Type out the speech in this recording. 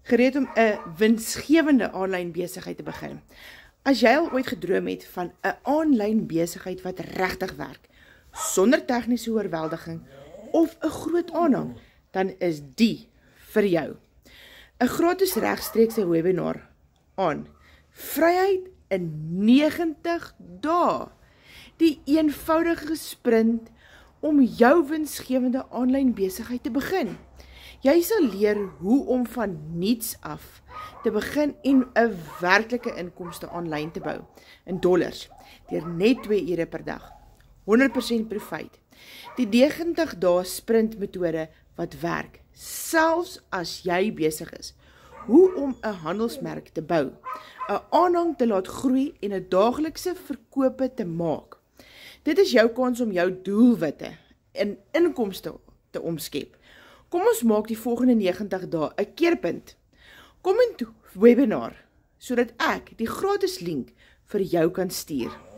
gereed om 'n winsgewende aanlyn besigheid te begin? As jy al ooit gedroom het van 'n aanlyn besigheid wat regtig werk, sonder tegniese oorweldiging of 'n groot aanhang, dan is die vir jou. 'n gratis regstreekse webinar aan Vryheid in 90 dae. Die eenvoudige sprint om jou winsgewende aanlyn besigheid te begin. Jy sal leer hoe om van niets af te begin en 'n werklike inkomste aanlyn te bou in dollars deur net 2 ure per dag. 100% profijt. Die 90 dae sprint metode wat werk, selfs as jy besig is. Hoe om 'n handelsmerk te bou, 'n aanhang te laat groei en 'n daaglikse verkope te maak. Dit is jou kans om jou doelwitte in inkomste te omskep. Kom ons maak die volgende 90 dae 'n keerpunt. Kom in webinar, sodat ek die gratis link vir jou kan stuur.